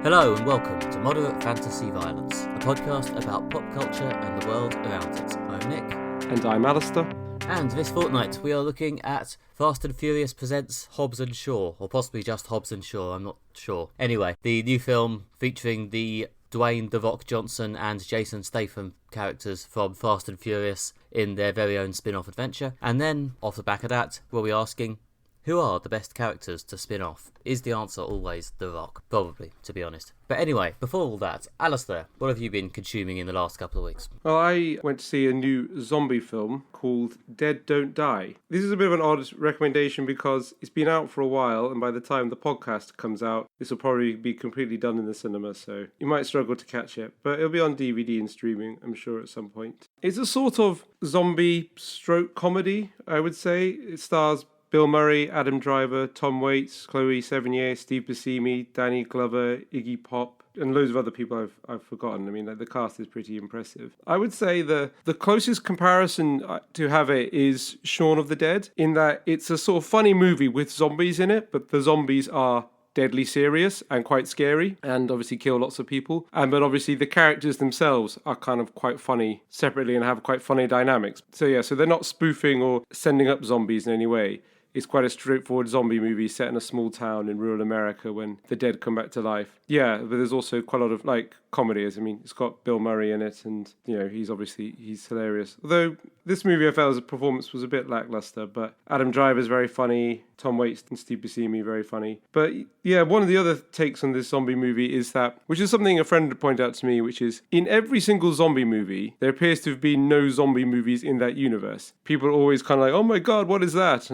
Hello and welcome to Moderate Fantasy Violence, a podcast about pop culture and the world around it. I'm Nick. And I'm Alistair. And this fortnight we are looking at Fast and Furious presents Hobbs and Shaw, or possibly just Hobbs and Shaw, I'm not sure. Anyway, the new film featuring the Dwayne "The Rock" Johnson and Jason Statham characters from Fast and Furious in their very own spin-off adventure. And then, off the back of that, we'll be asking, who are the best characters to spin off? Is the answer always The Rock? Probably, to be honest. But anyway, before all that, Alistair, what have you been consuming in the last couple of weeks? Well, I went to see a new zombie film called Dead Don't Die. This is a bit of an odd recommendation because it's been out for a while, and by the time the podcast comes out, this will probably be completely done in the cinema, so you might struggle to catch it. But it'll be on DVD and streaming, I'm sure, at some point. It's a sort of zombie stroke comedy, I would say. It stars Bill Murray, Adam Driver, Tom Waits, Chloe Sevigny, Steve Buscemi, Danny Glover, Iggy Pop, and loads of other people I've forgotten. I mean, the cast is pretty impressive. I would say the closest comparison to have it is Shaun of the Dead, in that it's a sort of funny movie with zombies in it, but the zombies are deadly serious and quite scary and obviously kill lots of people. But obviously the characters themselves are kind of quite funny separately and have quite funny dynamics. So they're not spoofing or sending up zombies in any way. It's quite a straightforward zombie movie set in a small town in rural America when the dead come back to life. Yeah, but there's also quite a lot of comedy. I mean, it's got Bill Murray in it, and he's hilarious. Although this movie, I felt his performance was a bit lackluster, but Adam Driver's very funny, Tom Waits and Steve Buscemi very funny. But yeah, one of the other takes on this zombie movie is that, which is something a friend pointed out to me, which is in every single zombie movie, there appears to have been no zombie movies in that universe. People are always kind of like, oh my god, what is that?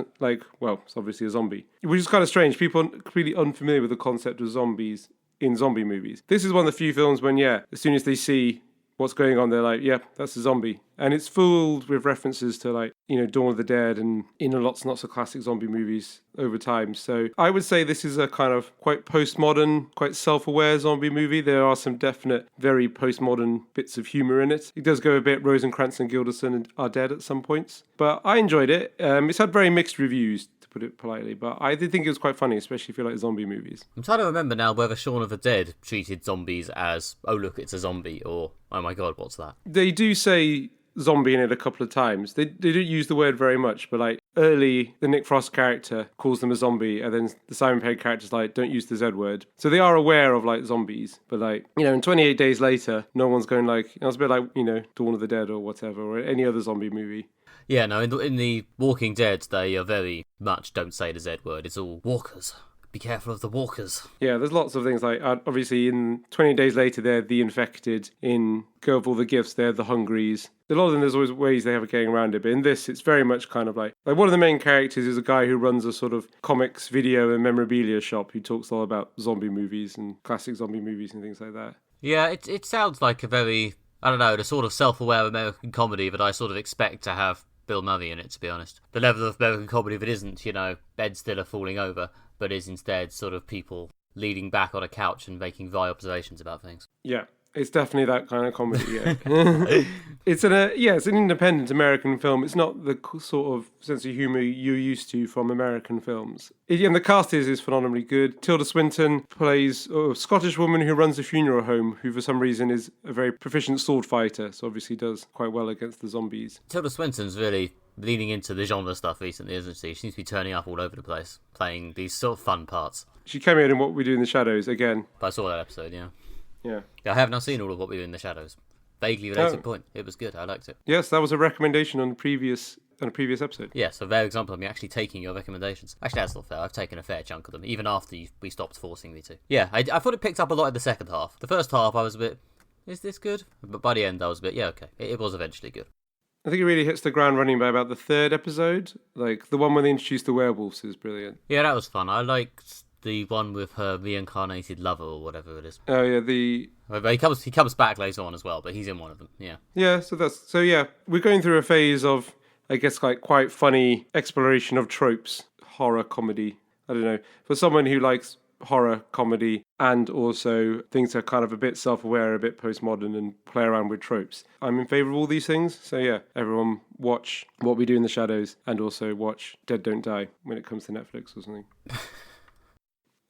Well, it's obviously a zombie. Which is kind of strange. People are completely unfamiliar with the concept of zombies in zombie movies. This is one of the few films when, as soon as they see what's going on, they're like, yeah, that's a zombie. And it's filled with references to Dawn of the Dead and lots and lots of classic zombie movies over time. So I would say this is a kind of quite postmodern, quite self-aware zombie movie. There are some definite, very postmodern bits of humour in it. It does go a bit Rosencrantz and Guildenstern are dead at some points. But I enjoyed it. It's had very mixed reviews, to put it politely, but I did think it was quite funny, especially if you like zombie movies. I'm trying to remember now whether Shaun of the Dead treated zombies as, oh look, it's a zombie, or oh my god, what's that? They do say zombie in it a couple of times. They don't use the word very much, but early, the Nick Frost character calls them a zombie, and then the Simon Pegg character's don't use the Z word. So they are aware of zombies, but in 28 Days Later, no one's going it's a bit Dawn of the Dead or whatever, or any other zombie movie. Yeah, no, in the Walking Dead, they are very much don't say the Z word. It's all walkers. Be careful of the walkers. Yeah, there's lots of things obviously in 20 Days Later, they're the infected. In Girl with All the Gifts, they're the hungries. A lot of them, there's always ways they have of getting around it, but in this, it's very much kind of like one of the main characters is a guy who runs a sort of comics, video, and memorabilia shop who talks all about zombie movies and classic zombie movies and things like that. Yeah, it sounds like a very, I don't know, the sort of self-aware American comedy that I sort of expect to have Bill Murray in it, to be honest. The level of American comedy that isn't, beds still are falling over, but is instead sort of people leaning back on a couch and making wry observations about things. Yeah, it's definitely that kind of comedy, yeah. It's an independent American film. It's not the sort of sense of humour you're used to from American films. And the cast is phenomenally good. Tilda Swinton plays a Scottish woman who runs a funeral home, who for some reason is a very proficient sword fighter, so obviously does quite well against the zombies. Tilda Swinton's really leaning into the genre stuff recently, isn't she? She seems to be turning up all over the place, playing these sort of fun parts. She came in What We Do in the Shadows again. I saw that episode, yeah. Yeah. I have now seen all of What We Do in the Shadows. Vaguely related point. It was good. I liked it. Yes, that was a recommendation on a previous episode. Yes, a rare example of me actually taking your recommendations. Actually, that's not fair. I've taken a fair chunk of them, even after we stopped forcing me to. Yeah, I thought it picked up a lot in the second half. The first half, I was a bit, is this good? But by the end, I was a bit, yeah, okay. It was eventually good. I think it really hits the ground running by about the third episode. The one where they introduced the werewolves is brilliant. Yeah, that was fun. I liked the one with her reincarnated lover or whatever it is. Oh yeah, he comes back later on as well, but he's in one of them. Yeah. Yeah, we're going through a phase of, I guess, quite funny exploration of tropes, horror comedy. I don't know, for someone who likes horror comedy and also things that are kind of a bit self-aware, a bit postmodern and play around with tropes, I'm in favour of all these things. So yeah, everyone watch What We Do in the Shadows and also watch Dead Don't Die when it comes to Netflix or something.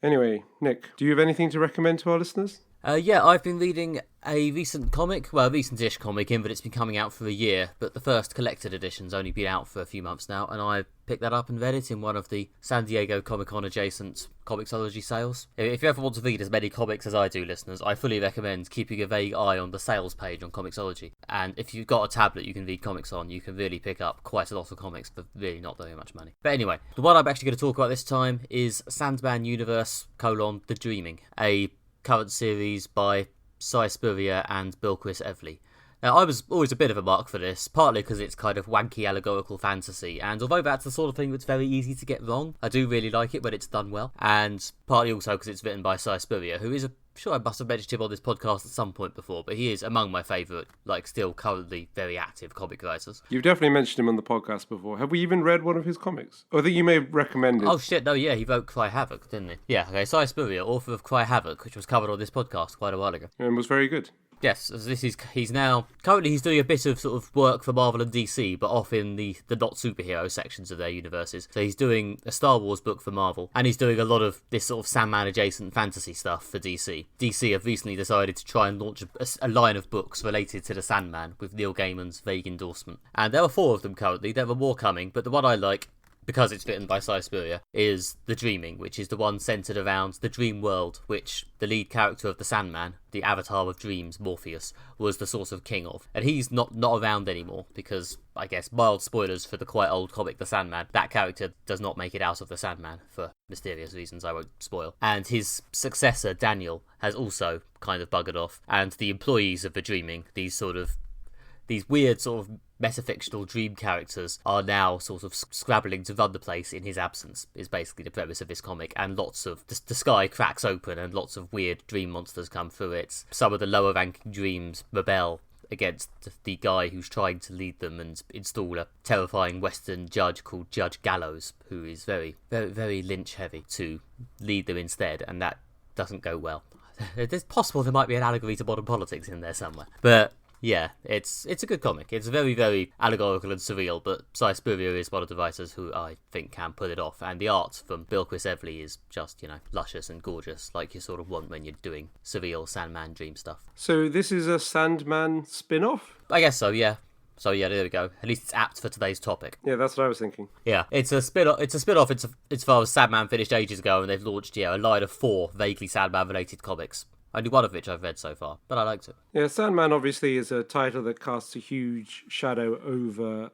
Anyway, Nick, do you have anything to recommend to our listeners? Yeah, I've been reading a recent comic, well, a recent-ish comic in that it's been coming out for a year, but the first collected edition's only been out for a few months now, and I picked that up and read it in one of the San Diego Comic-Con adjacent Comixology sales. If you ever want to read as many comics as I do, listeners, I fully recommend keeping a vague eye on the sales page on Comixology. And if you've got a tablet you can read comics on, you can really pick up quite a lot of comics for really not very much money. But anyway, the one I'm actually going to talk about this time is Sandman Universe: The Dreaming, a current series by Cy Spurrier and Bilquis Evely. Now, I was always a bit of a mark for this, partly because it's kind of wanky allegorical fantasy, and although that's the sort of thing that's very easy to get wrong, I do really like it when it's done well, and partly also because it's written by Cy Spurrier, who is sure I must have mentioned him on this podcast at some point before, but he is among my favourite, still currently very active comic writers. You've definitely mentioned him on the podcast before. Have we even read one of his comics? I think you may have recommended. Oh shit, no, yeah, he wrote Cry Havoc, didn't he? Yeah, okay, Cy Spurrier, author of Cry Havoc, which was covered on this podcast quite a while ago. And was very good. Yes, he's doing a bit of sort of work for Marvel and DC, but off in the not superhero sections of their universes. So he's doing a Star Wars book for Marvel, and he's doing a lot of this sort of Sandman adjacent fantasy stuff for DC. DC have recently decided to try and launch a line of books related to the Sandman with Neil Gaiman's vague endorsement. And there are 4 of them currently, there are more coming, but the one I like, because it's written by Cy Spurrier, is The Dreaming, which is the one centred around the dream world, which the lead character of the Sandman, the avatar of dreams, Morpheus, was the sort of king of. And he's not around anymore, because, I guess, mild spoilers for the quite old comic The Sandman, that character does not make it out of the Sandman, for mysterious reasons I won't spoil. And his successor, Daniel, has also kind of buggered off, and the employees of The Dreaming, these weird sort of metafictional dream characters, are now sort of scrabbling to run the place in his absence, is basically the premise of this comic, and lots of the sky cracks open and lots of weird dream monsters come through it. Some of the lower ranking dreams rebel against the guy who's trying to lead them and install a terrifying Western judge called Judge Gallows, who is very, very, very Lynch heavy, to lead them instead, and that doesn't go well. It's possible there might be an allegory to modern politics in there somewhere, but yeah, it's a good comic. It's very, very allegorical and surreal, but Cy Spurrier is one of the writers who I think can pull it off, and the art from Bilquis Evely is just, luscious and gorgeous, like you sort of want when you're doing surreal Sandman dream stuff. So this is a Sandman spin-off? I guess so, yeah. So yeah, there we go. At least it's apt for today's topic. Yeah, that's what I was thinking. Yeah, it's a spin-off. As far as Sandman finished ages ago, and they've launched a line of 4 vaguely Sandman-related comics. Only one of which I've read so far, but I liked it. Yeah, Sandman obviously is a title that casts a huge shadow over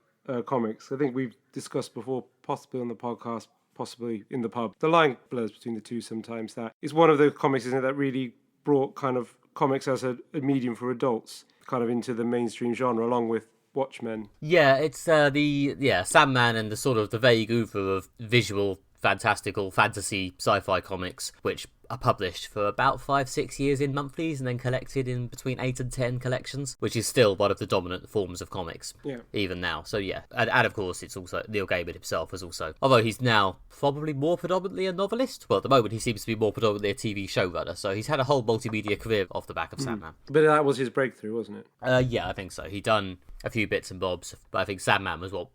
comics. I think we've discussed before, possibly on the podcast, possibly in the pub. The line blurs between the two sometimes. That is one of those comics, isn't it, that really brought kind of comics as a medium for adults kind of into the mainstream genre, along with Watchmen. Yeah, it's Sandman and the sort of the vague oeuvre of visual, fantastical, fantasy, sci-fi comics, which are published for about 5-6 years in monthlies and then collected in between 8 and 10 collections, which is still one of the dominant forms of comics, even now. So yeah, and of course it's also Neil Gaiman himself is also, although he's now probably more predominantly a novelist. Well, at the moment he seems to be more predominantly a TV showrunner, so he's had a whole multimedia career off the back of Sandman. But that was his breakthrough, wasn't it? Yeah, I think so. He done a few bits and bobs, but I think Sandman was what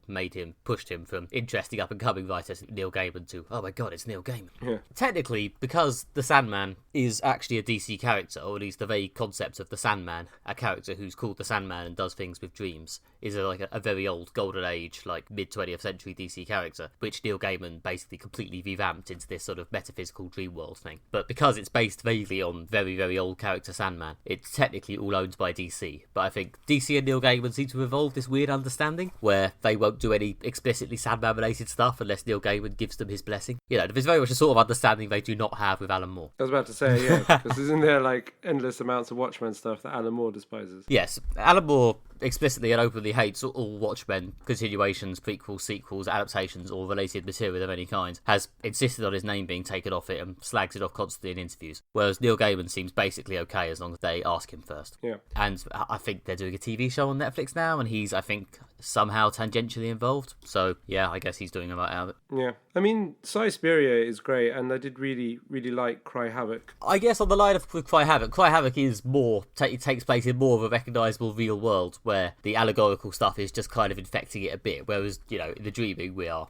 pushed him from interesting up-and-coming writer Neil Gaiman to, oh my god, it's Neil Gaiman. Yeah. Technically, because the Sandman is actually a DC character, or at least the vague concept of the Sandman, a character who's called the Sandman and does things with dreams, is a very old golden age, mid-20th century DC character, which Neil Gaiman basically completely revamped into this sort of metaphysical dream world thing. But because it's based vaguely on very, very old character Sandman, it's technically all owned by DC. But I think DC and Neil Gaiman seem to evolve this weird understanding where they won't do any explicitly Sandman-related stuff unless Neil Gaiman gives them his blessing. There's very much a sort of understanding they do not have with Alan Moore. I was about to say, yeah, because isn't there endless amounts of Watchmen stuff that Alan Moore despises? Yes, Alan Moore explicitly and openly hates all Watchmen continuations, prequels, sequels, adaptations, or related material of any kind, has insisted on his name being taken off it and slags it off constantly in interviews, whereas Neil Gaiman seems basically okay as long as they ask him first. Yeah. And I think they're doing a TV show on Netflix now, and he's, I think, somehow tangentially involved, so yeah, I guess he's doing a lot out of it. Yeah. I mean, Cy Spurrier is great, and I did really, really like Cry Havoc. I guess on the line of Cry Havoc is more, it takes place in more of a recognisable real world, where the allegorical stuff is just kind of infecting it a bit, whereas, in The Dreaming, we are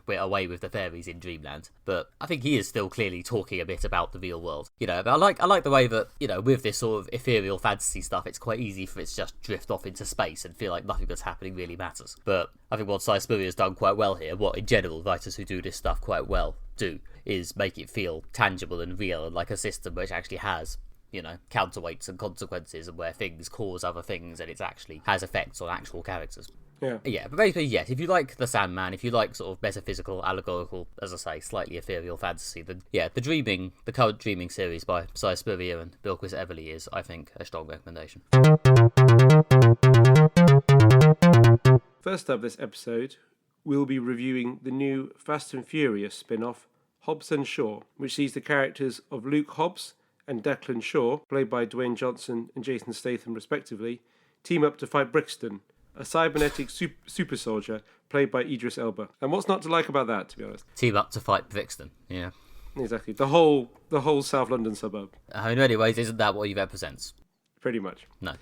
we're away with the fairies in dreamland. But I think he is still clearly talking a bit about the real world. But I like the way that, with this sort of ethereal fantasy stuff, it's quite easy for it to just drift off into space and feel like nothing that's happening really matters. But I think what Spurrier has done quite well here, what in general writers who do this stuff quite well do, is make it feel tangible and real and like a system which actually has counterweights and consequences, and where things cause other things, and it actually has effects on actual characters. Yeah, but basically, yes, if you like The Sandman, if you like sort of metaphysical, allegorical, as I say, slightly ethereal fantasy, then the current Dreaming series by Si Spurrier and Bilquis Evely is, I think, a strong recommendation. First up this episode, we'll be reviewing the new Fast and Furious spin-off, Hobbs and Shaw, which sees the characters of Luke Hobbs and Declan Shaw, played by Dwayne Johnson and Jason Statham respectively, team up to fight Brixton, a cybernetic super soldier played by Idris Elba. And what's not to like about that, to be honest? Team up to fight Brixton, yeah. Exactly. The whole South London suburb. In many ways, isn't that what he represents? Pretty much. No.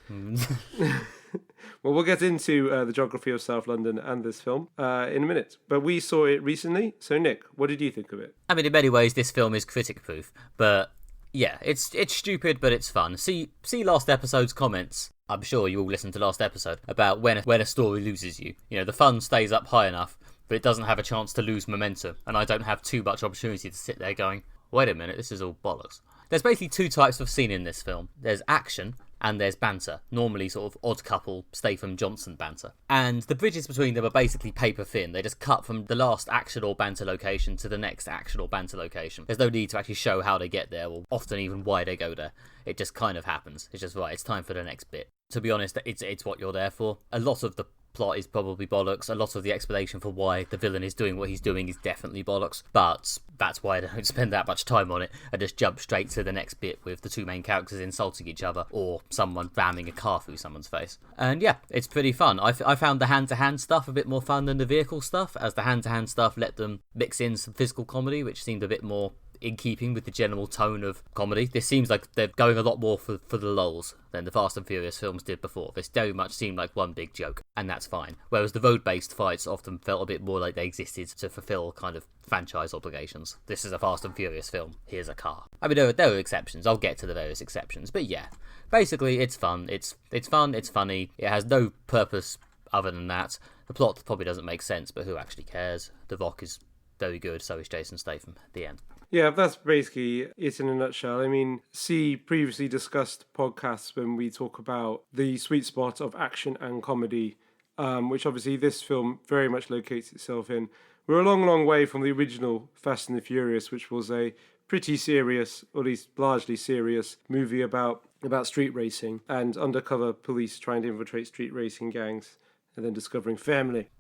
Well, we'll get into the geography of South London and this film in a minute. But we saw it recently. So, Nick, what did you think of it? In many ways, this film is critic-proof, but yeah, it's stupid, but it's fun. See last episode's comments. I'm sure you all listened to last episode about when a story loses you. The fun stays up high enough, but it doesn't have a chance to lose momentum, and I don't have too much opportunity to sit there going, wait a minute, this is all bollocks. There's basically two types of scene in this film. There's action, and there's banter, normally sort of odd couple Statham-Johnson banter. And the bridges between them are basically paper thin. They just cut from the last action or banter location to the next action or banter location. There's no need to actually show how they get there, or often even why they go there. It just kind of happens. It's just, right, it's time for the next bit. To be honest, it's what you're there for. A lot of the plot is probably bollocks. A lot of the explanation for why the villain is doing what he's doing is definitely bollocks. But that's why I don't spend that much time on it. I just jump straight to the next bit with the two main characters insulting each other, or someone ramming a car through someone's face. And yeah, it's pretty fun. I found the hand-to-hand stuff a bit more fun than the vehicle stuff, as the hand-to-hand stuff let them mix in some physical comedy, which seemed a bit more in keeping with the general tone of comedy. This seems like they're going a lot more for the lulz than the Fast and Furious films did before. This very much seemed like one big joke, and that's fine. Whereas the road-based fights often felt a bit more like they existed to fulfill kind of franchise obligations. This is a Fast and Furious film. Here's a car. There are exceptions. I'll get to the various exceptions. But yeah, basically it's fun. It's fun. It's funny. It has no purpose other than that. The plot probably doesn't make sense, but who actually cares? The Rock is very good. So is Jason Statham. The end. Yeah, that's basically it in a nutshell. See previously discussed podcasts when we talk about the sweet spot of action and comedy, which obviously this film very much locates itself in. We're a long, long way from the original Fast and the Furious, which was a pretty serious, or at least largely serious, movie about street racing and undercover police trying to infiltrate street racing gangs and then discovering family.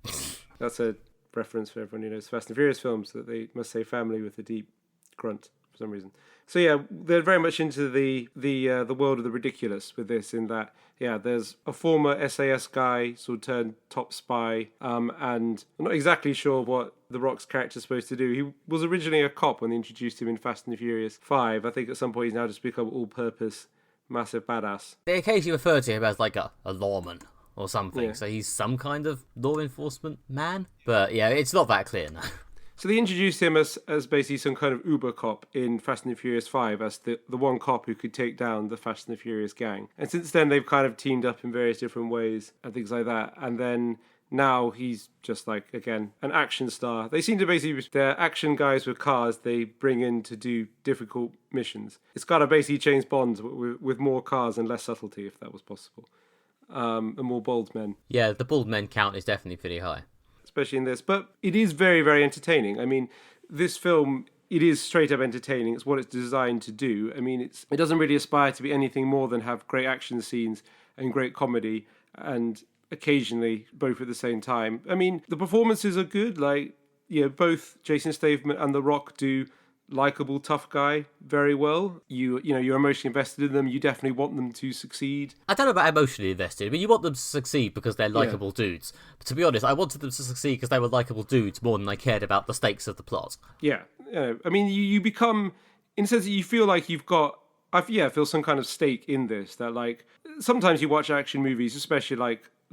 That's a reference for everyone who knows Fast and Furious films, that they must say family with a deep grunt for some reason. So yeah, they're very much into the world of the ridiculous with this, in that there's a former SAS guy sort of turned top spy, and I'm not exactly sure what The Rock's character is supposed to do. He was originally a cop when they introduced him in Fast and the Furious 5. I think at some point he's now just become all-purpose massive badass. They occasionally refer to him as like a lawman or something, Yeah. so he's some kind of law enforcement man. But yeah, it's not that clear now. So they introduced him as basically some kind of Uber cop in Fast and the Furious 5 as the one cop who could take down the Fast and the Furious gang. And since then they've kind of teamed up in various different ways and things like that. And then now he's just like, again, an action star. They seem to basically, they're action guys with cars they bring in to do difficult missions. It's kind of basically James Bond with more cars and less subtlety, if that was possible. And more bald men. Yeah, the bald men count is definitely pretty high. Especially in this, but it is very, very entertaining. This film, it is straight up entertaining. It's what it's designed to do. It doesn't really aspire to be anything more than have great action scenes and great comedy, and occasionally both at the same time. The performances are good. Both Jason Statham and The Rock do likable tough guy very well. You're emotionally invested in them. You definitely want them to succeed. I don't know about emotionally invested. You want them to succeed because they're likable dudes. But to be honest, I wanted them to succeed because they were likable dudes more than I cared about the stakes of the plot. Yeah. You become, in a sense that you feel like you've got, I feel some kind of stake in this. That sometimes you watch action movies, especially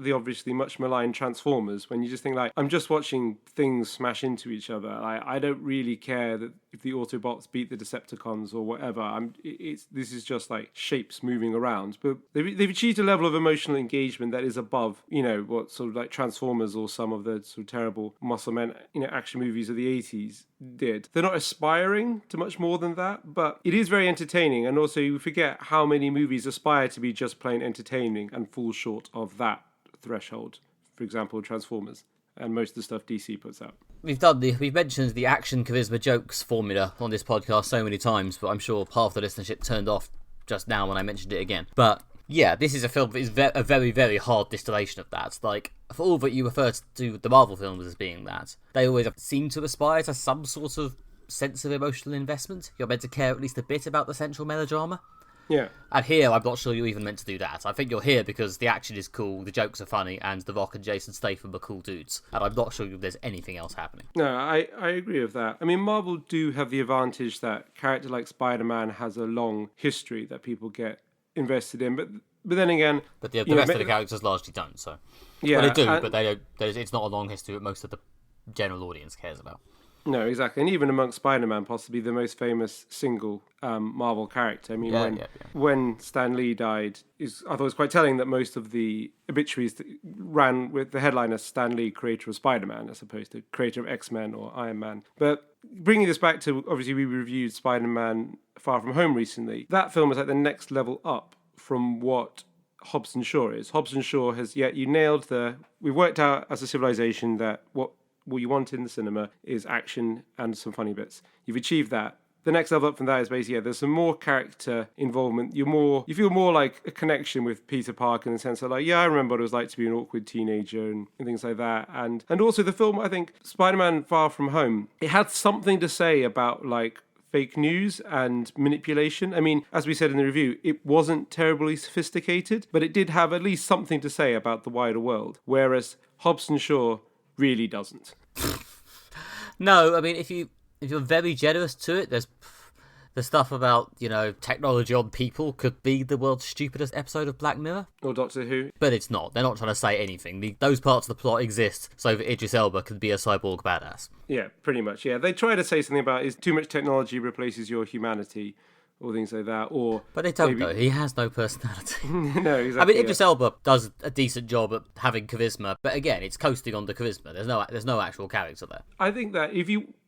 the obviously much maligned Transformers, when you just think like, I'm just watching things smash into each other. I don't really care that if the Autobots beat the Decepticons or whatever. This is just like shapes moving around. But they've achieved a level of emotional engagement that is above, what sort of like Transformers or some of the sort of terrible muscle men, action movies of the 80s did. They're not aspiring to much more than that, but it is very entertaining. And also you forget how many movies aspire to be just plain entertaining and fall short of that threshold. For example, Transformers and most of the stuff DC puts out. We've mentioned the action charisma jokes formula on this podcast so many times, but I'm sure half the listenership turned off just now when I mentioned it again. But yeah, this is a film that is a very, very hard distillation of that. Like, for all that you refer to the Marvel films as being that, they always seem to aspire to some sort of sense of emotional investment. You're meant to care at least a bit about the central melodrama. Yeah. And here, I'm not sure you're even meant to do that. I think you're here because the action is cool, the jokes are funny, and The Rock and Jason Statham are cool dudes. And I'm not sure there's anything else happening. No, I agree with that. I mean, Marvel do have the advantage that a character like Spider-Man has a long history that people get invested in. But then again... But the rest of the characters largely don't, so... Yeah. Well, they do, but they don't. It's not a long history that most of the general audience cares about. No, exactly. And even amongst Spider-Man, possibly the most famous single Marvel character. I mean, when Stan Lee died, I thought it was quite telling that most of the obituaries ran with the headline as Stan Lee, creator of Spider-Man, as opposed to creator of X-Men or Iron Man. But bringing this back to, obviously, we reviewed Spider-Man Far From Home recently. That film is like the next level up from what Hobbs and Shaw is. Hobbs and Shaw has, you nailed we've worked out as a civilization that what you want in the cinema is action and some funny bits. You've achieved that. The next level up from that is basically, there's some more character involvement. You feel more like a connection with Peter Parker in the sense of like, I remember what it was like to be an awkward teenager and things like that. And also the film, I think, Spider-Man Far From Home, it had something to say about like fake news and manipulation. I mean, as we said in the review, it wasn't terribly sophisticated, but it did have at least something to say about the wider world. Whereas Hobbs and Shaw really doesn't. No, I mean, if you're very generous to it, there's the stuff about, technology on people could be the world's stupidest episode of Black Mirror. Or Doctor Who. But it's not. They're not trying to say anything. Those parts of the plot exist so that Idris Elba could be a cyborg badass. Yeah, pretty much, yeah. They try to say something about is too much technology replaces your humanity, or things like that, or... But they don't, though. He has no personality. No, exactly. I mean, Idris Elba does a decent job at having charisma, but again, it's coasting on the charisma. There's no actual character there. I think that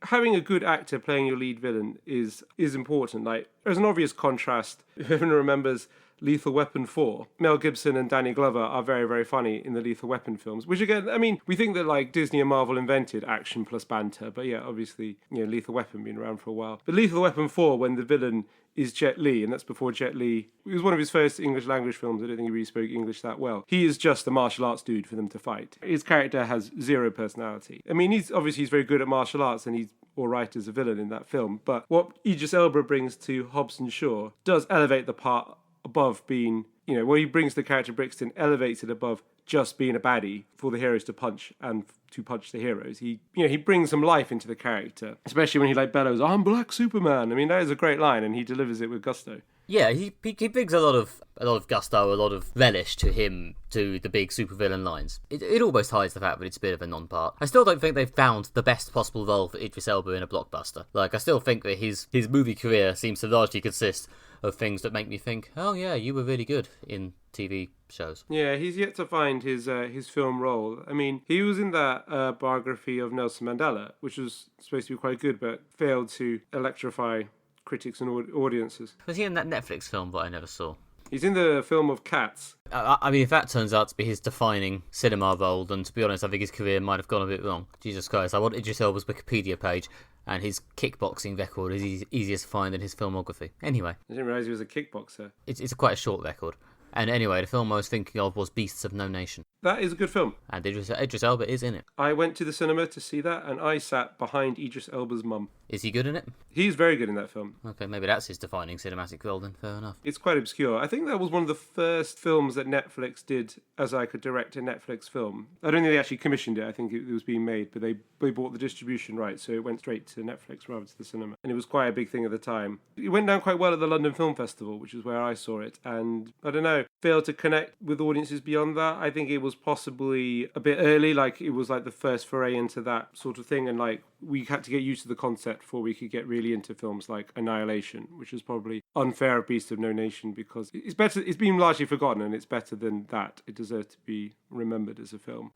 having a good actor playing your lead villain is important. Like, there's an obvious contrast. If everyone remembers Lethal Weapon 4, Mel Gibson and Danny Glover are very, very funny in the Lethal Weapon films, which again, I mean, we think that like Disney and Marvel invented action plus banter, but yeah, obviously, Lethal Weapon been around for a while. But Lethal Weapon 4, when the villain is Jet Li, and that's before Jet Li... It was one of his first English language films. I don't think he really spoke English that well. He is just a martial arts dude for them to fight. His character has zero personality. I mean, he's very good at martial arts, and he's all right as a villain in that film. But what Idris Elba brings to Hobbs and Shaw does elevate the part above being... where he brings the character Brixton, elevates it above just being a baddie for the heroes to punch and to punch the heroes. He brings some life into the character, especially when he bellows, "I'm Black Superman." I mean, that is a great line, and he delivers it with gusto. Yeah, he brings a lot of gusto, a lot of relish to the big supervillain lines. It almost hides the fact that it's a bit of a non-part. I still don't think they've found the best possible role for Idris Elba in a blockbuster. Like, I still think that his movie career seems to largely consist of things that make me think, oh yeah, you were really good in TV shows. Yeah, he's yet to find his film role. I mean, he was in that biography of Nelson Mandela, which was supposed to be quite good, but failed to electrify critics and audiences. Was he in that Netflix film that I never saw? He's in the film of Cats. I mean, if that turns out to be his defining cinema role, then to be honest, I think his career might have gone a bit wrong. Jesus Christ, I want Idris Elba's Wikipedia page, and his kickboxing record is easier to find than his filmography. Anyway. I didn't realise he was a kickboxer. It's quite a short record. And anyway, the film I was thinking of was Beasts of No Nation. That is a good film. And Idris Elba is in it. I went to the cinema to see that, and I sat behind Idris Elba's mum. Is he good in it? He's very good in that film. Okay, maybe that's his defining cinematic role then, fair enough. It's quite obscure. I think that was one of the first films that Netflix did as like a direct-to-Netflix film. I don't think they actually commissioned it. I think it was being made, but they bought the distribution rights, so it went straight to Netflix rather to the cinema. And it was quite a big thing at the time. It went down quite well at the London Film Festival, which is where I saw it, and I don't know, failed to connect with audiences beyond that. I think it was possibly a bit early, like it was like the first foray into that sort of thing, and like we had to get used to the concept before we could get really into films like Annihilation, which is probably unfair of Beast of No Nation because it's better. It's been largely forgotten, and it's better than that. It deserves to be remembered as a film.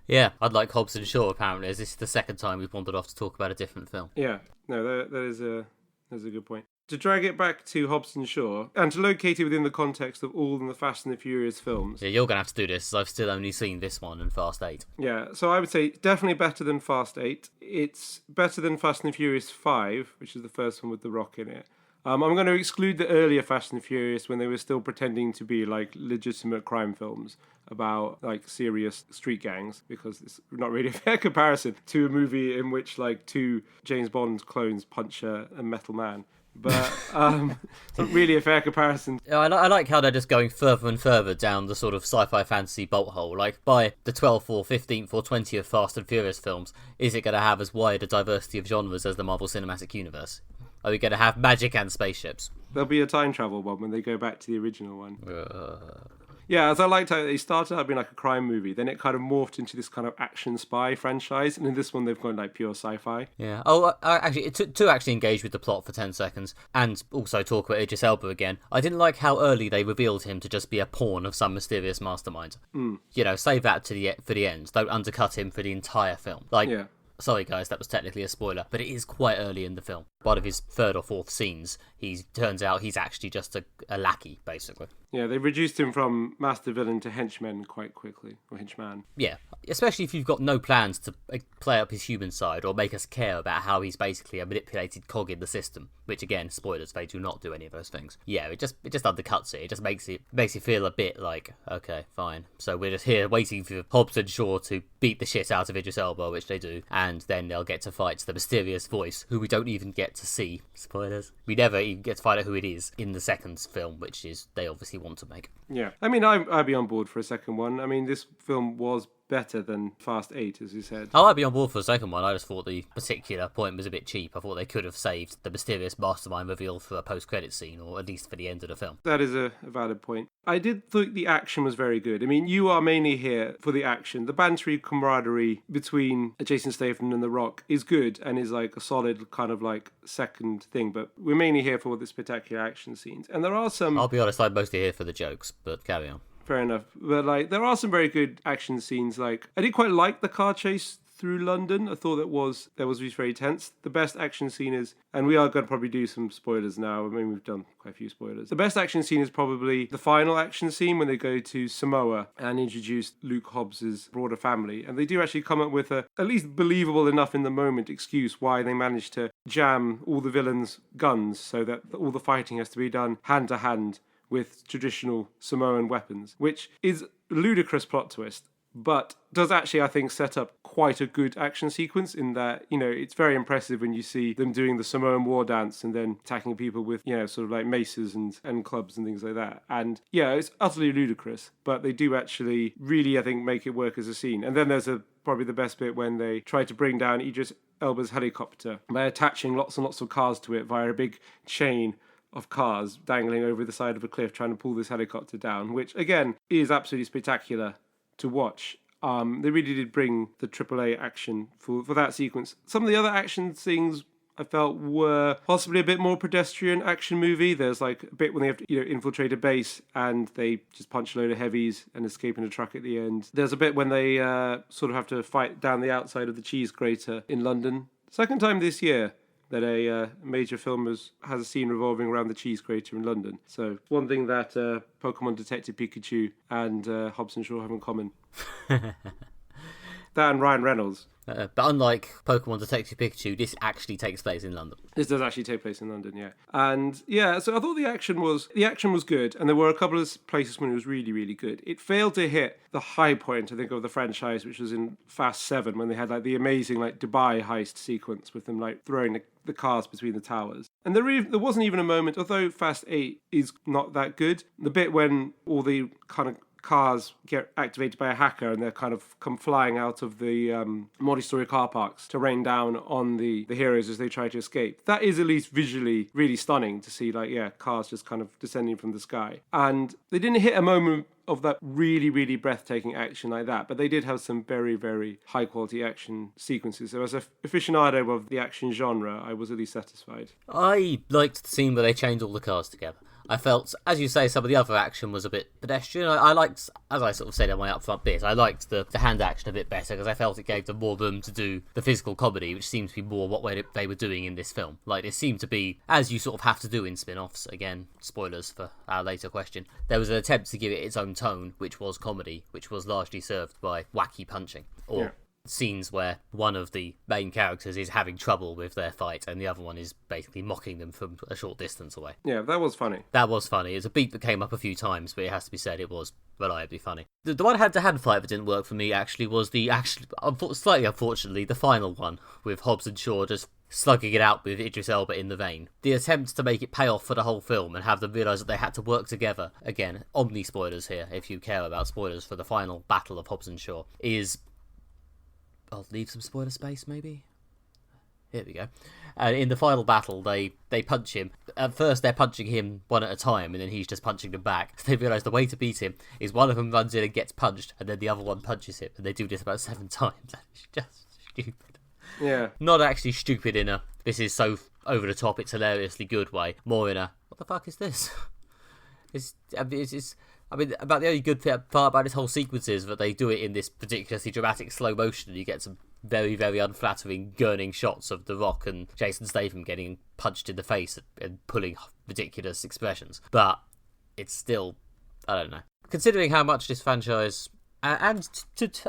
Yeah, I'd like Hobbs and Shaw, apparently, as this is the second time we've wandered off to talk about a different film. Yeah, no, that is a good point. To drag it back to Hobbs and Shaw, and to locate it within the context of all the Fast and the Furious films. Yeah, you're going to have to do this, as I've still only seen this one and Fast 8. Yeah, so I would say definitely better than Fast 8. It's better than Fast and Furious 5, which is the first one with The Rock in it. I'm going to exclude the earlier Fast and Furious when they were still pretending to be like legitimate crime films about like serious street gangs, because it's not really a fair comparison to a movie in which like two James Bond clones punch a metal man. But it's not really a fair comparison. I like how they're just going further and further down the sort of sci-fi fantasy bolt hole. Like, by the 12th or 15th or 20th Fast and Furious films, is it going to have as wide a diversity of genres as the Marvel Cinematic Universe? Are we going to have magic and spaceships? There'll be a time travel one when they go back to the original one. Yeah, as I liked how they started out being like a crime movie, then it kind of morphed into this kind of action spy franchise, and in this one they've gone like pure sci-fi. Yeah. Oh, actually, to actually engage with the plot for 10 seconds, and also talk about Idris Elba again, I didn't like how early they revealed him to just be a pawn of some mysterious mastermind. You know, save that for the end. Don't undercut him for the entire film. Like, Yeah. Sorry guys, that was technically a spoiler, but it is quite early in the film. One of his third or fourth scenes, turns out he's actually just a lackey, basically. Yeah, they reduced him from master villain to henchman quite quickly, or henchman. Yeah, especially if you've got no plans to play up his human side or make us care about how he's basically a manipulated cog in the system, which again, spoilers, they do not do any of those things. Yeah, it just undercuts it. It just makes you feel a bit like, okay, fine. So we're just here waiting for Hobbs and Shaw to beat the shit out of Idris Elba, which they do, and then they'll get to fight the mysterious voice, who we don't even get to see. Spoilers. We never even get to find out who it is in the second film, which is they obviously want to make. Yeah, I mean, I'd be on board for a second one. I mean, this film was better than Fast 8, as you said. Oh, I'd be on board for the second one. I just thought the particular point was a bit cheap. I thought they could have saved the mysterious mastermind reveal for a post-credit scene, or at least for the end of the film. That is a valid point. I did think the action was very good. I mean, you are mainly here for the action. The bantery camaraderie between Jason Statham and The Rock is good and is like a solid kind of like second thing, but we're mainly here for the spectacular action scenes. And there are some... I'll be honest, I'm mostly here for the jokes, but carry on. Fair enough. But like, there are some very good action scenes. Like, I did quite like the car chase through London. I thought that was very tense. The best action scene is, and we are going to probably do some spoilers now. I mean, we've done quite a few spoilers. The best action scene is probably the final action scene when they go to Samoa and introduce Luke Hobbs's broader family. And they do actually come up with a at least believable enough in the moment excuse why they managed to jam all the villains' guns so that all the fighting has to be done hand to hand with traditional Samoan weapons, which is a ludicrous plot twist, but does actually, I think, set up quite a good action sequence in that, you know, it's very impressive when you see them doing the Samoan war dance and then attacking people with, you know, sort of like maces and clubs and things like that. And yeah, it's utterly ludicrous, but they do actually really, I think, make it work as a scene. And then there's probably the best bit when they try to bring down Idris Elba's helicopter by attaching lots and lots of cars to it via a big chain of cars dangling over the side of a cliff trying to pull this helicopter down, which again is absolutely spectacular to watch. They really did bring the AAA action for that sequence. Some of the other action things I felt were possibly a bit more pedestrian action movie. There's like a bit when they have to, you know, infiltrate a base and they just punch a load of heavies and escape in a truck at the end. There's a bit when they sort of have to fight down the outside of the cheese grater in London. Second time this year that a major film has a scene revolving around the cheese grater in London. So one thing that Pokemon Detective Pikachu and Hobbs and Shaw have in common. That and Ryan Reynolds. But unlike Pokemon Detective Pikachu, this actually takes place in London. This does actually take place in London, yeah. And yeah, so I thought the action was good, and there were a couple of places when it was really, really good. It failed to hit the high point, I think, of the franchise, which was in Fast 7, when they had like the amazing like Dubai heist sequence with them like throwing the cars between the towers. And there wasn't even a moment, although Fast 8 is not that good, the bit when all the kind of cars get activated by a hacker and they're kind of come flying out of the multi-story car parks to rain down on the heroes as they try to escape. That is at least visually really stunning to see, like, yeah, cars just kind of descending from the sky. And they didn't hit a moment of that really, really breathtaking action like that, but they did have some very, very high-quality action sequences. So as an aficionado of the action genre, I was at least satisfied. I liked the scene where they chained all the cars together. I felt, as you say, some of the other action was a bit pedestrian. I liked, as I sort of said in my upfront bit, I liked the hand action a bit better because I felt it gave them more room to do the physical comedy, which seems to be more what they were doing in this film. Like, it seemed to be, as you sort of have to do in spin-offs, again, spoilers for our later question, there was an attempt to give it its own tone, which was comedy, which was largely served by wacky punching. Or scenes where one of the main characters is having trouble with their fight and the other one is basically mocking them from a short distance away. Yeah, that was funny. That was funny. It's a beat that came up a few times, but it has to be said it was reliably funny. The one hand-to-hand fight that didn't work for me actually was slightly unfortunately, the final one with Hobbs and Shaw just slugging it out with Idris Elba in the vein. The attempt to make it pay off for the whole film and have them realise that they had to work together, again, omni spoilers here if you care about spoilers for the final battle of Hobbs and Shaw, is... I'll leave some spoiler space, maybe? Here we go. And in the final battle, they punch him. At first, they're punching him one at a time, and then he's just punching them back. So they realise the way to beat him is one of them runs in and gets punched, and then the other one punches him. And they do this about 7 times. It's just stupid. Yeah. Not actually stupid in a, this is so over the top, it's hilariously good way. More in a, what the fuck is this? I mean, about the only good part about this whole sequence is that they do it in this ridiculously dramatic slow motion, and you get some very, very unflattering, gurning shots of The Rock and Jason Statham getting punched in the face and pulling ridiculous expressions. But it's still, I don't know. Considering how much this franchise, and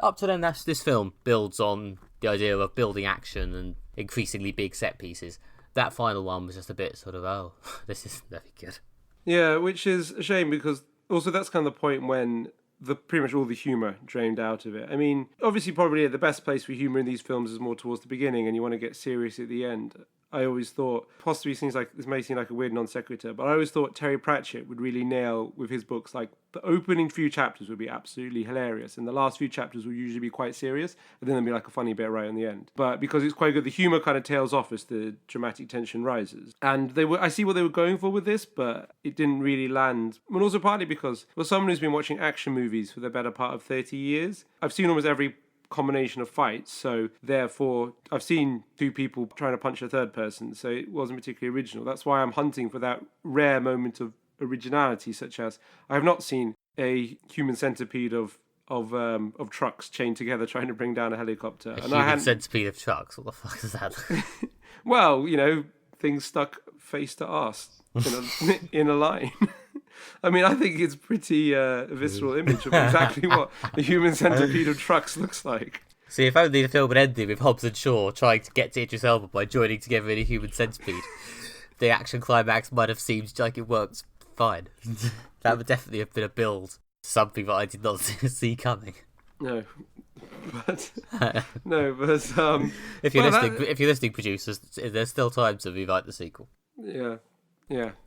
up to then, this film builds on the idea of building action and increasingly big set pieces, that final one was just a bit sort of, oh, this isn't very good. Yeah, which is a shame because also that's kind of the point when pretty much all the humour drained out of it. I mean, obviously probably the best place for humour in these films is more towards the beginning and you want to get serious at the end. I always thought, possibly seems like, this may seem like a weird non sequitur, but I always thought Terry Pratchett would really nail with his books, like the opening few chapters would be absolutely hilarious and the last few chapters would usually be quite serious and then there'd be like a funny bit right on the end. But because it's quite good, the humour kind of tails off as the dramatic tension rises. And I see what they were going for with this, but it didn't really land. And also partly because, for someone who's been watching action movies for the better part of 30 years, I've seen almost every combination of fights, so therefore I've seen 2 people trying to punch a third person, so it wasn't particularly original. That's why I'm hunting for that rare moment of originality, such as I have not seen a human centipede of trucks chained together trying to bring down a helicopter. Human centipede of trucks? What the fuck is that? Well, you know, things stuck face to arse in a line. I mean, I think it's pretty visceral image of exactly what the human centipede of trucks looks like. See, if only the film had ended with Hobbs and Shaw trying to get to Idris Elba by joining together in a human centipede, the action climax might have seemed like it worked fine. That would definitely have been a build, something that I did not see coming. No, but if you're listening, producers, there's still time to rewrite the sequel. Yeah.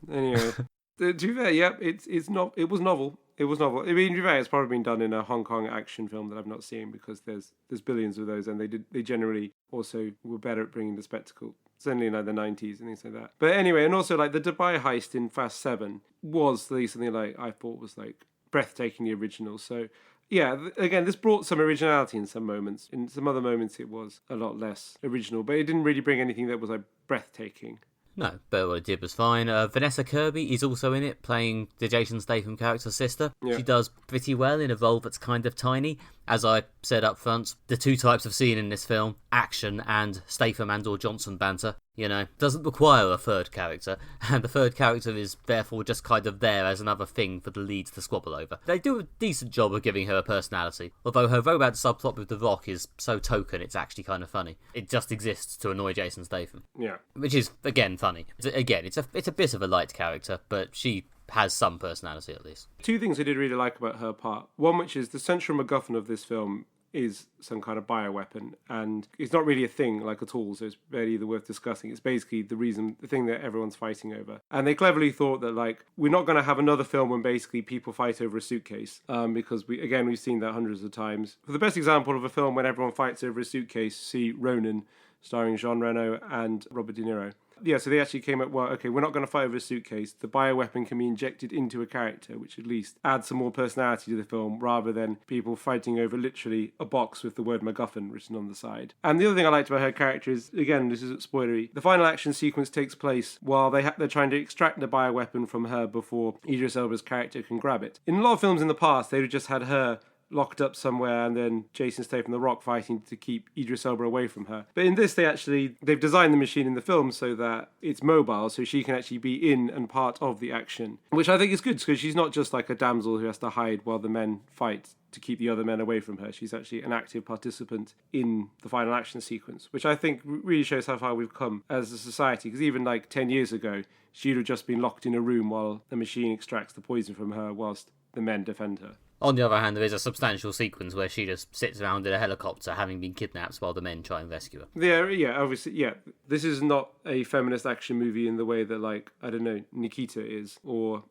Anyway. To be fair, yeah, it was novel. It was novel. I mean, to be fair, it's probably been done in a Hong Kong action film that I've not seen because there's billions of those, and they generally also were better at bringing the spectacle. Certainly in like the 90s and things like that. But anyway, and also like the Dubai heist in Fast 7 was at least something like I thought was like breathtakingly original. So yeah, again, this brought some originality in some moments. In some other moments, it was a lot less original, but it didn't really bring anything that was like breathtaking. No, but what it did was fine. Vanessa Kirby is also in it, playing the Jason Statham character's sister. Yeah. She does pretty well in a role that's kind of tiny. As I said up front, the 2 types of scene in this film, action and Statham and or Johnson banter. you know, doesn't require a third character, and the third character is therefore just kind of there as another thing for the leads to squabble over. They do a decent job of giving her a personality, although her romance subplot with The Rock is so token it's actually kind of funny. It just exists to annoy Jason Statham. Yeah. Which is, again, funny. Again, it's a bit of a light character, but she has some personality at least. Two things I did really like about her part. One, which is the central MacGuffin of this film is some kind of bioweapon, and it's not really a thing like at all, so it's barely either worth discussing. It's basically the thing that everyone's fighting over. And they cleverly thought that, like, we're not going to have another film when basically people fight over a suitcase, because we've seen that hundreds of times. For the best example of a film when everyone fights over a suitcase, see Ronin, starring Jean Reno and Robert De Niro. Yeah, so they actually came up, well, okay, we're not going to fight over a suitcase. The bioweapon can be injected into a character, which at least adds some more personality to the film, rather than people fighting over literally a box with the word MacGuffin written on the side. And the other thing I liked about her character is, again, this isn't spoilery, the final action sequence takes place while they're trying to extract the bioweapon from her before Idris Elba's character can grab it. In a lot of films in the past, they've just had her locked up somewhere and then Jason Statham, The Rock, fighting to keep Idris Elba away from her. But in this, they've designed the machine in the film so that it's mobile, so she can actually be in and part of the action, which I think is good because she's not just like a damsel who has to hide while the men fight to keep the other men away from her. She's actually an active participant in the final action sequence, which I think really shows how far we've come as a society, because even like 10 years ago, she'd have just been locked in a room while the machine extracts the poison from her whilst the men defend her. On the other hand, there is a substantial sequence where she just sits around in a helicopter having been kidnapped while the men try and rescue her. Yeah, obviously, yeah. This is not a feminist action movie in the way that, like, I don't know, Nikita is, or,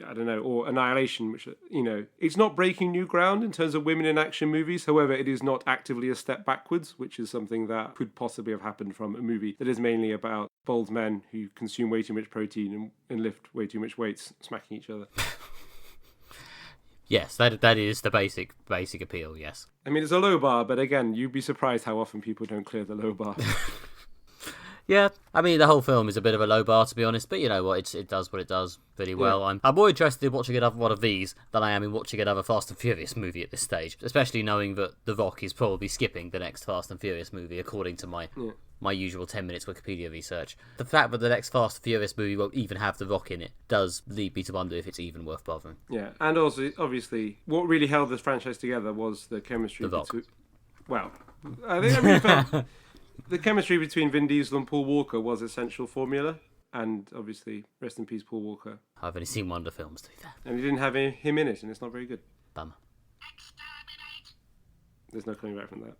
I don't know, or Annihilation, which, you know, it's not breaking new ground in terms of women in action movies. However, it is not actively a step backwards, which is something that could possibly have happened from a movie that is mainly about bald men who consume way too much protein and lift way too much weights, smacking each other. Yes, that is the basic appeal, yes. I mean, it's a low bar, but again, you'd be surprised how often people don't clear the low bar. Yeah, I mean, the whole film is a bit of a low bar, to be honest, but you know what, it does what it does pretty well. Yeah. I'm more interested in watching another one of these than I am in watching another Fast and Furious movie at this stage, especially knowing that The Rock is probably skipping the next Fast and Furious movie, according to my usual 10 minutes Wikipedia research. The fact that the next Fast and Furious movie won't even have The Rock in it does lead me to wonder if it's even worth bothering. Yeah, and also, obviously, what really held this franchise together was the chemistry between... Well, the chemistry between Vin Diesel and Paul Walker was essential formula, and obviously, rest in peace, Paul Walker. I've only seen one of the films, to be fair. And he didn't have him in it, and it's not very good. Bummer. There's no coming back from that.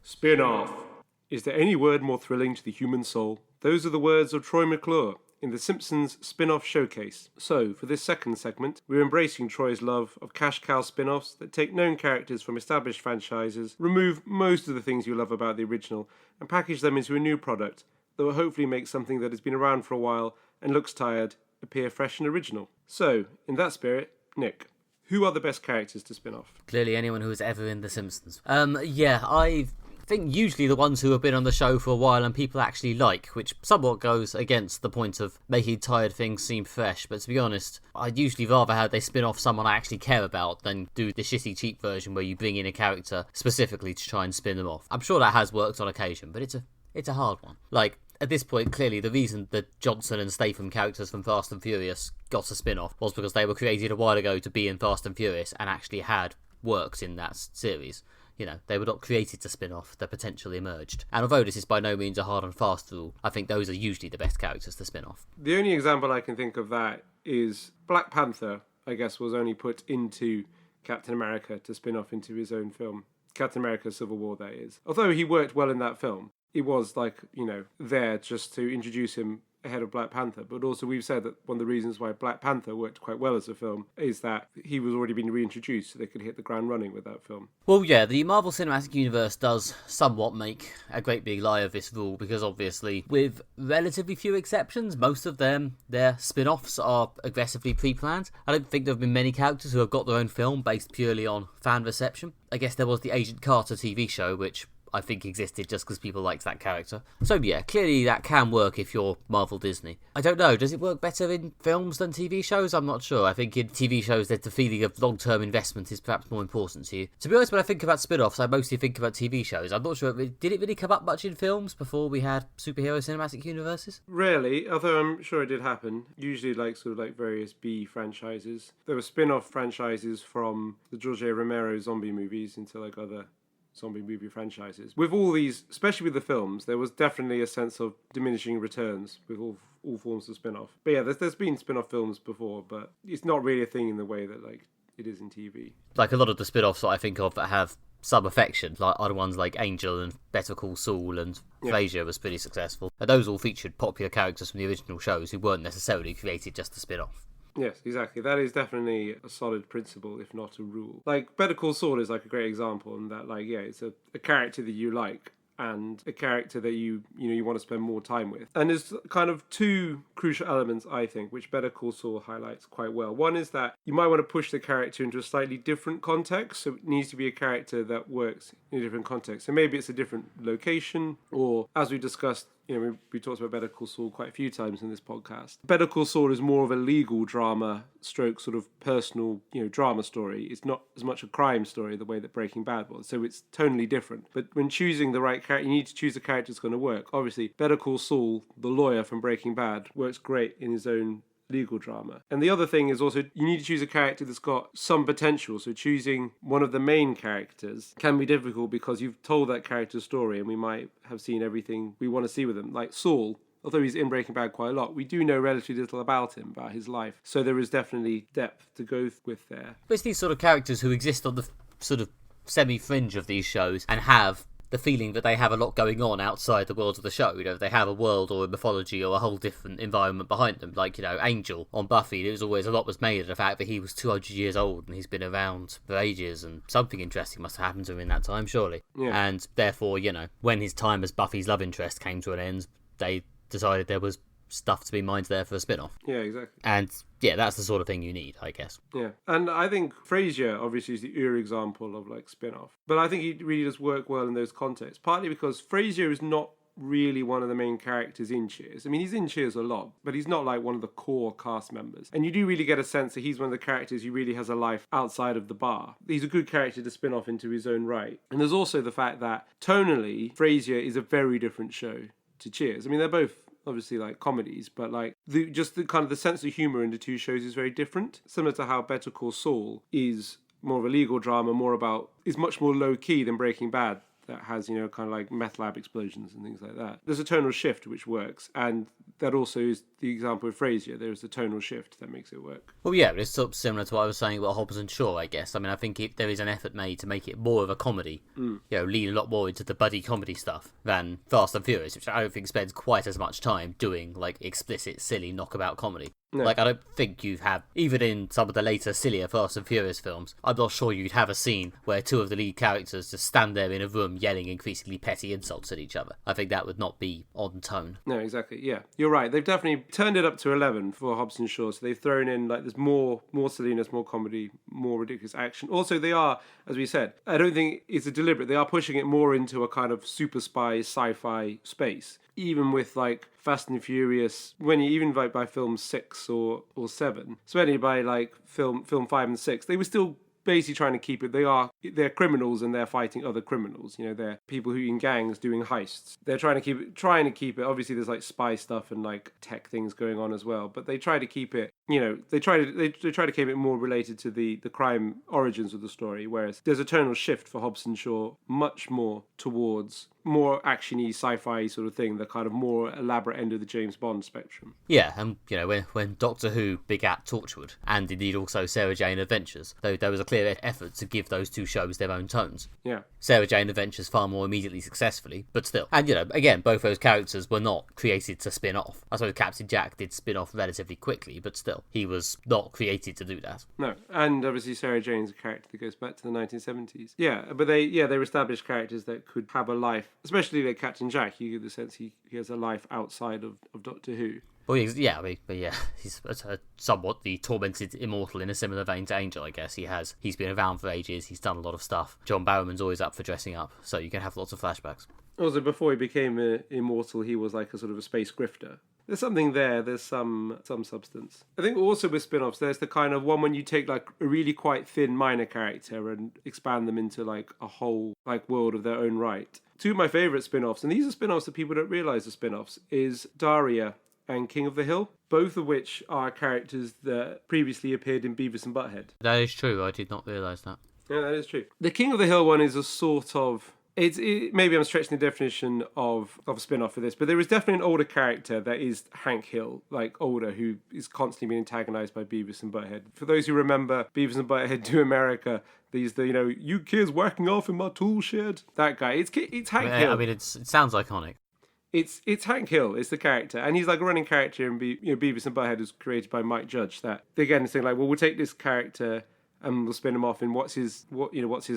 Spin-off. Is there any word more thrilling to the human soul? Those are the words of Troy McClure in The Simpsons spin-off showcase. So, for this second segment, we're embracing Troy's love of cash cow spin-offs that take known characters from established franchises, remove most of the things you love about the original, and package them into a new product that will hopefully make something that has been around for a while and looks tired appear fresh and original. So, in that spirit, Nick, who are the best characters to spin off? Clearly anyone who was ever in The Simpsons. I think usually the ones who have been on the show for a while and people actually like, which somewhat goes against the point of making tired things seem fresh, but to be honest, I'd usually rather have they spin off someone I actually care about than do the shitty cheap version where you bring in a character specifically to try and spin them off. I'm sure that has worked on occasion, but it's a hard one. Like, at this point, clearly the reason that Johnson and Statham characters from Fast and Furious got a spin-off was because they were created a while ago to be in Fast and Furious and actually had worked in that series. You know, they were not created to spin off, they potentially emerged. And although this is by no means a hard and fast rule, I think those are usually the best characters to spin off. The only example I can think of that is Black Panther, I guess, was only put into Captain America to spin off into his own film. Captain America Civil War, that is. Although he worked well in that film, it was like, you know, there just to introduce him ahead of Black Panther. But also we've said that one of the reasons why Black Panther worked quite well as a film is that he was already being reintroduced, so they could hit the ground running with that film. Well, yeah, the Marvel Cinematic Universe does somewhat make a great big lie of this rule, because obviously, with relatively few exceptions, most of them, their spin-offs are aggressively pre-planned. I don't think there have been many characters who have got their own film based purely on fan reception. I guess there was the Agent Carter TV show, which I think existed just because people liked that character. So yeah, clearly that can work if you're Marvel Disney. I don't know, does it work better in films than TV shows? I'm not sure. I think in TV shows the feeling of long-term investment is perhaps more important to you. To be honest, when I think about spin-offs, I mostly think about TV shows. I'm not sure, did it really come up much in films before we had superhero cinematic universes? Rarely, although I'm sure it did happen. Usually like various B franchises. There were spin-off franchises from the George A. Romero zombie movies into like other zombie movie franchises. With all these, especially with the films, there was definitely a sense of diminishing returns with all forms of spin-off. But yeah, there's been spin-off films before, but it's not really a thing in the way that like it is in TV. Like a lot of the spin-offs that I think of that have some affection, like other ones like Angel and Better Call Saul and Frasier was pretty successful. And those all featured popular characters from the original shows who weren't necessarily created just to spin off. Yes, exactly. That is definitely a solid principle, if not a rule. Like, Better Call Saul is like a great example in that, like, yeah, it's a character that you like and a character that you want to spend more time with. And there's kind of two crucial elements, I think, which Better Call Saul highlights quite well. One is that you might want to push the character into a slightly different context, so it needs to be a character that works in a different context. So maybe it's a different location, or as we discussed, we talked about Better Call Saul quite a few times in this podcast. Better Call Saul is more of a legal drama stroke sort of personal, drama story. It's not as much a crime story the way that Breaking Bad was. So it's totally different. But when choosing the right character, you need to choose a character that's going to work. Obviously, Better Call Saul, the lawyer from Breaking Bad, works great in his own legal drama. And the other thing is also you need to choose a character that's got some potential. So choosing one of the main characters can be difficult because you've told that character's story and we might have seen everything we want to see with him. Like Saul, although he's in Breaking Bad quite a lot, we do know relatively little about him, about his life. So there is definitely depth to go with there. But it's these sort of characters who exist on the sort of semi-fringe of these shows and have the feeling that they have a lot going on outside the world of the show. They have a world or a mythology or a whole different environment behind them. Like, Angel on Buffy, there was always a lot was made of the fact that he was 200 years old and he's been around for ages and something interesting must have happened to him in that time, surely. Yeah. And therefore, when his time as Buffy's love interest came to an end, they decided there was stuff to be mined there for a spin-off. Yeah, exactly. And yeah, that's the sort of thing you need, I guess. Yeah, and I think Frasier obviously is the example of like spin-off, but I think he really does work well in those contexts, partly because Frasier is not really one of the main characters in Cheers. I mean, he's in Cheers a lot, but he's not like one of the core cast members. And you do really get a sense that he's one of the characters who really has a life outside of the bar. He's a good character to spin off into his own right. And there's also the fact that tonally, Frasier is a very different show to Cheers. I mean, they're both obviously like comedies, but like the kind of the sense of humor in the two shows is very different. Similar to how Better Call Saul is more of a legal drama, is much more low key than Breaking Bad, that has, kind of like meth lab explosions and things like that. There's a tonal shift which works, and that also is the example of Frasier. There's a tonal shift that makes it work. Well, yeah, it's sort of similar to what I was saying about Hobbs and Shaw, I guess. I mean, I think there is an effort made to make it more of a comedy, lean a lot more into the buddy comedy stuff than Fast and Furious, which I don't think spends quite as much time doing, like, explicit, silly, knockabout comedy. No. Like, I don't think you'd have, even in some of the later, sillier Fast and Furious films, I'm not sure you'd have a scene where two of the lead characters just stand there in a room yelling increasingly petty insults at each other. I think that would not be on tone. No, exactly, yeah. You're right. They've definitely turned it up to 11 for Hobbs and Shaw, so they've thrown in, like, there's more silliness, more comedy, more ridiculous action. Also, they are, as we said, I don't think it's a deliberate, they are pushing it more into a kind of super spy, sci-fi space. Even with like Fast and Furious, even by film 6 or 7, certainly by like film 5 and 6, they were still basically trying to keep it. They're criminals and they're fighting other criminals. They're people who in gangs doing heists. They're trying to keep it. Obviously, there's like spy stuff and like tech things going on as well. But they try to keep it. They try to keep it more related to the crime origins of the story. Whereas there's a tonal shift for Hobbs and Shaw, much more towards more actiony sci-fi sort of thing, the kind of more elaborate end of the James Bond spectrum. Yeah, and when Doctor Who begat Torchwood, and indeed also Sarah Jane Adventures, though there was a clear effort to give those two shows their own tones. Yeah. Sarah Jane Adventures far more immediately successfully, but still. And again, both those characters were not created to spin off. I suppose Captain Jack did spin off relatively quickly, but still. still. He was not created to do that. No, and obviously Sarah Jane's a character that goes back to the 1970s. Yeah, but they established characters that could have a life, especially like Captain Jack. You get the sense he has a life outside of Doctor Who. Well, yeah, he's somewhat the tormented immortal in a similar vein to Angel, I guess. He's been around for ages, he's done a lot of stuff. John Barrowman's always up for dressing up, so you can have lots of flashbacks. Also, before he became immortal, he was like a sort of a space grifter. There's something there, there's some substance. I think also with spin-offs, there's the kind of one when you take like a really quite thin minor character and expand them into like a whole like world of their own right. Two of my favourite spin-offs, and these are spin-offs that people don't realise are spin-offs, is Daria and King of the Hill, both of which are characters that previously appeared in Beavis and Butthead. That is true, I did not realise that. Yeah, that is true. The King of the Hill one is a sort of... maybe I'm stretching the definition of a spin-off for this, but there is definitely an older character that is Hank Hill, like older, who is constantly being antagonised by Beavis and Butthead. For those who remember Beavis and Butthead to America, you kids working off in my tool shed. That guy, it's Hank Hill. I mean, it sounds iconic. It's Hank Hill, it's the character, and he's like a running character in Beavis and Butthead was created by Mike Judge. That again, it's like, well, we'll take this character and we'll spin him off in what's his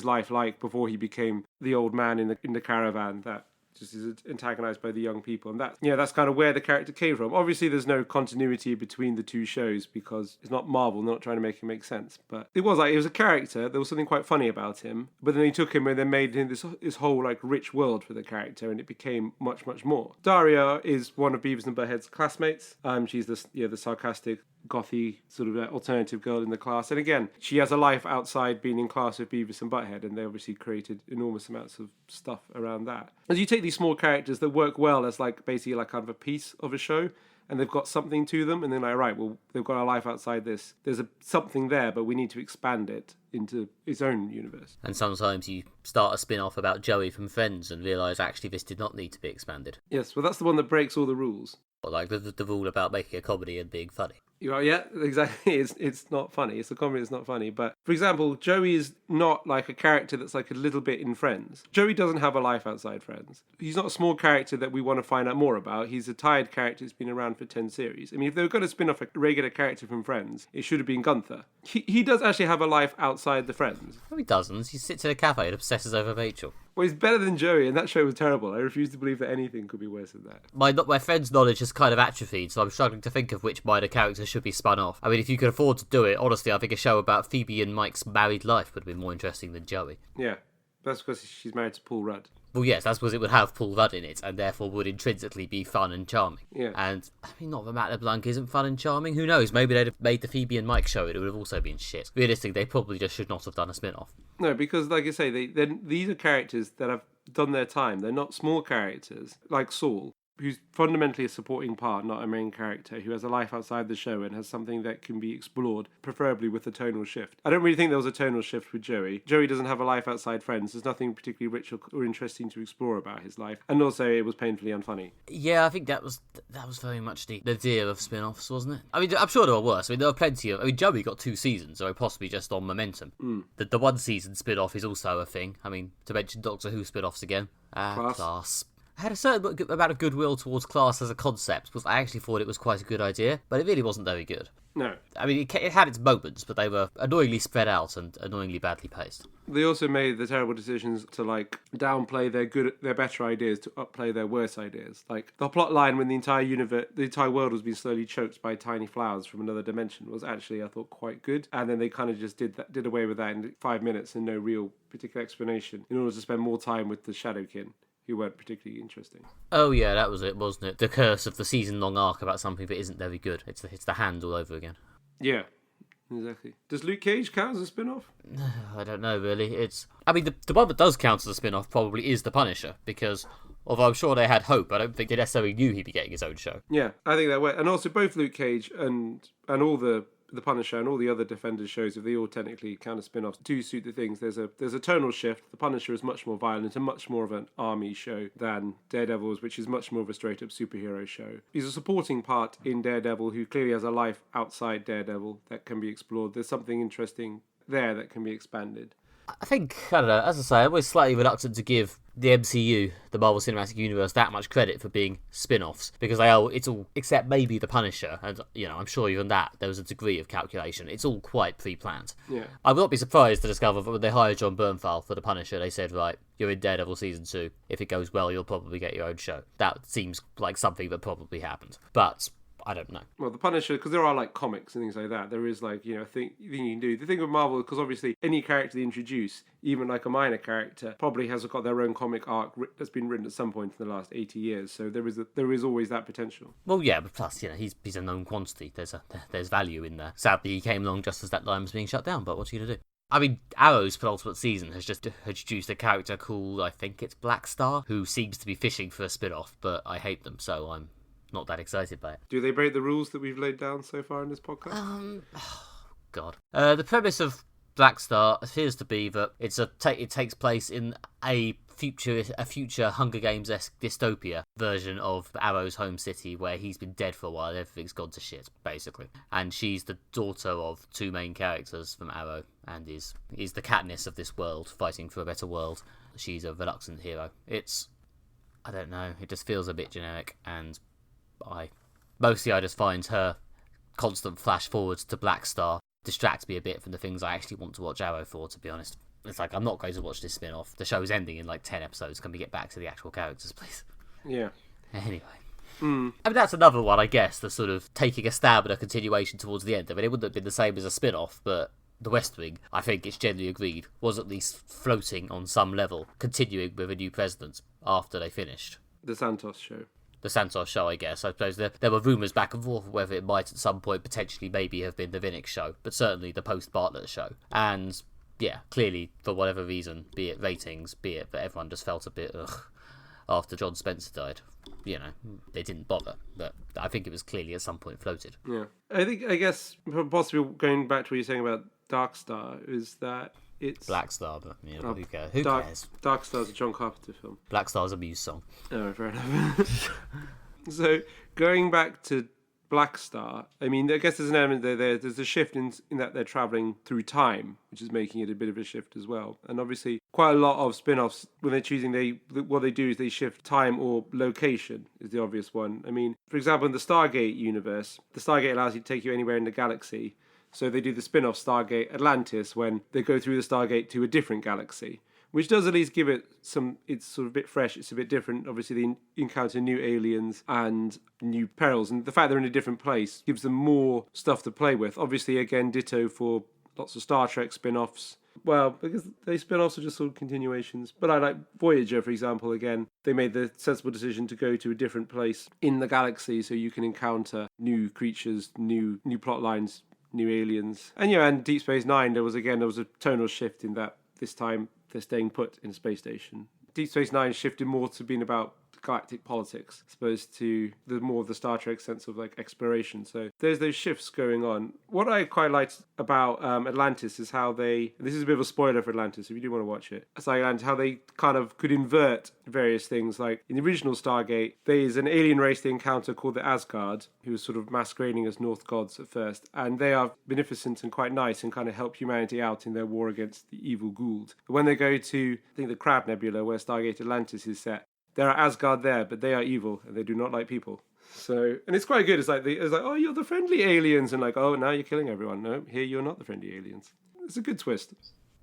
life like before he became the old man in the caravan that just is antagonized by the young people, and that's kind of where the character came from. Obviously, there's no continuity between the two shows because it's not Marvel, they're not trying to make it make sense. But it was a character. There was something quite funny about him, but then he took him and then made him this whole like rich world for the character, and it became much more. Daria is one of Beavis and Butthead's classmates. She's the sarcastic, gothy sort of alternative girl in the class, and again, she has a life outside being in class with Beavis and Butthead, and they obviously created enormous amounts of stuff around that. As you take these small characters that work well as like basically like kind of a piece of a show, and they've got something to them, and then like, right, well, they've got a life outside this. There's something there, but we need to expand it into its own universe. And sometimes you start a spin-off about Joey from Friends and realise actually this did not need to be expanded. Yes, well, that's the one that breaks all the rules. Or like the rule about making a comedy and being funny. Yeah, exactly. It's not funny. It's a comedy that's not funny. But, for example, Joey is not like a character that's like a little bit in Friends. Joey doesn't have a life outside Friends. He's not a small character that we want to find out more about. He's a tired character that's been around for 10 series. I mean, if they were going to spin off a regular character from Friends, it should have been Gunther. He does actually have a life outside the Friends. No, he doesn't. He sits in a cafe and obsesses over Rachel. Well, he's better than Joey, and that show was terrible. I refuse to believe that anything could be worse than that. My friend's knowledge has kind of atrophied, so I'm struggling to think of which minor characters should be spun off. I mean, if you could afford to do it, honestly, I think a show about Phoebe and Mike's married life would have been more interesting than Joey. Yeah, that's because she's married to Paul Rudd. Well, yes, that's because it would have Paul Rudd in it, and therefore would intrinsically be fun and charming. Yeah. And, I mean, not that Matt LeBlanc isn't fun and charming. Who knows? Maybe they'd have made the Phoebe and Mike show, it would have also been shit. Realistically, they probably just should not have done a spin-off. No, because, like I say, these are characters that have done their time. They're not small characters, like Saul, who's fundamentally a supporting part, not a main character, who has a life outside the show and has something that can be explored, preferably with a tonal shift. I don't really think there was a tonal shift with Joey. Joey doesn't have a life outside Friends. There's nothing particularly rich or interesting to explore about his life. And also, it was painfully unfunny. Yeah, I think that was very much the idea of spin-offs, wasn't it? I mean, I'm sure there were worse. I mean, there were plenty of... I mean, Joey got 2 seasons, so possibly just on momentum. The one season spin-off is also a thing. I mean, to mention Doctor Who spin-offs again. Class. I had a certain amount of goodwill towards Class as a concept, because I actually thought it was quite a good idea, but it really wasn't very good. No. I mean, it had its moments, but they were annoyingly spread out and annoyingly badly paced. They also made the terrible decisions to, like, downplay their better ideas to upplay their worse ideas. Like, the plot line when the entire world was being slowly choked by tiny flowers from another dimension was actually, I thought, quite good. And then they kind of just did away with that in 5 minutes and no real particular explanation in order to spend more time with the Shadowkin, who weren't particularly interesting. Oh yeah, that was it, wasn't it? The curse of the season-long arc about something that isn't very good. It's the Hand all over again. Yeah, exactly. Does Luke Cage count as a spin-off? I don't know, really. I mean, the one that does count as a spin-off probably is The Punisher, because although I'm sure they had hope, I don't think they necessarily knew he'd be getting his own show. Yeah, I think that way. And also both Luke Cage and all the Punisher and all the other Defenders shows, if they all technically count as spin-offs, do suit the things. There's a tonal shift. The Punisher is much more violent and much more of an army show than Daredevil's, which is much more of a straight-up superhero show. He's a supporting part in Daredevil who clearly has a life outside Daredevil that can be explored. There's something interesting there that can be expanded. I think, I don't know, as I say, I'm always slightly reluctant to give the MCU, the Marvel Cinematic Universe, that much credit for being spin-offs, because it's all, except maybe the Punisher, and I'm sure even that there was a degree of calculation. It's all quite pre-planned. Yeah. I would not be surprised to discover that when they hired John Bernthal for the Punisher, they said, right, you're in Daredevil season 2. If it goes well, you'll probably get your own show. That seems like something that probably happened, but I don't know. Well, the Punisher, because there are like comics and things like that, there is like, a thing you can do. The thing with Marvel, because obviously any character they introduce, even like a minor character, probably has got their own comic arc that's been written at some point in the last 80 years. So there is always that potential. Well, yeah, but plus, he's a known quantity. There's value in there. Sadly, he came along just as that line was being shut down, but what's he going to do? I mean, Arrow's penultimate season has just introduced a character called, I think it's Black Star, who seems to be fishing for a spin-off, but I hate them, so I'm not that excited by it. Do they break the rules that we've laid down so far in this podcast? God. The premise of Black Star appears to be that it takes place in a future Hunger Games-esque dystopia version of Arrow's home city, where he's been dead for a while, everything's gone to shit, basically. And she's the daughter of two main characters from Arrow, and is the Katniss of this world, fighting for a better world. She's a reluctant hero. I don't know, it just feels a bit generic, and I just find her constant flash forwards to Black Star distracts me a bit from the things I actually want to watch Arrow for, to be honest. It's like, I'm not going to watch this spin-off. The show's ending in like 10 episodes. Can we get back to the actual characters, please? Yeah. Anyway. I mean, that's another one, I guess, the sort of taking a stab at a continuation towards the end. I mean, it wouldn't have been the same as a spin-off, but The West Wing, I think it's generally agreed, was at least floating on some level, continuing with a new president after they finished. The Santos show. The Santos show, I guess. I suppose there were rumours back and forth whether it might at some point potentially maybe have been the Vinnick show, but certainly the post-Bartlett show. And yeah, clearly, for whatever reason, be it ratings, be it that everyone just felt a bit ugh after John Spencer died. They didn't bother, but I think it was clearly at some point floated. Yeah. I guess, possibly going back to what you're saying about Dark Star, is that it's Black Star, but who cares? Who cares? Dark Star's a John Carpenter film. Black Star's a Muse song. Oh, fair enough. So, going back to Black Star, I mean, I guess there's an element there's a shift in that they're travelling through time, which is making it a bit of a shift as well. And obviously, quite a lot of spin-offs, when they're choosing, what they do is they shift time or location, is the obvious one. I mean, for example, in the Stargate universe, the Stargate allows you to take you anywhere in the galaxy. So they do the spin-off Stargate Atlantis when they go through the Stargate to a different galaxy, which does at least give it it's sort of a bit fresh, it's a bit different. Obviously, they encounter new aliens and new perils, and the fact they're in a different place gives them more stuff to play with. Obviously, again, ditto for lots of Star Trek spin-offs. Well, because they spin-offs are just sort of continuations. But I like Voyager, for example, again, they made the sensible decision to go to a different place in the galaxy so you can encounter new creatures, new plot lines, new aliens. And Deep Space Nine, there was a tonal shift in that this time they're staying put in a space station. Deep Space Nine shifted more to being about galactic politics, as opposed to the more of the Star Trek sense of like exploration. So there's those shifts going on. What I quite liked about Atlantis is how this is a bit of a spoiler for Atlantis if you do want to watch it. It's like Atlantis, how they kind of could invert various things. Like in the original Stargate, there's an alien race they encounter called the Asgard, who was sort of masquerading as North gods at first, and they are beneficent and quite nice and kind of help humanity out in their war against the evil Goa'uld. But when they go to, I think, the Crab Nebula, where Stargate Atlantis is set, there are Asgard there, but they are evil and they do not like people. So, and it's quite good. It's like, oh, you're the friendly aliens, and like, oh, now you're killing everyone. No, here you're not the friendly aliens. It's a good twist.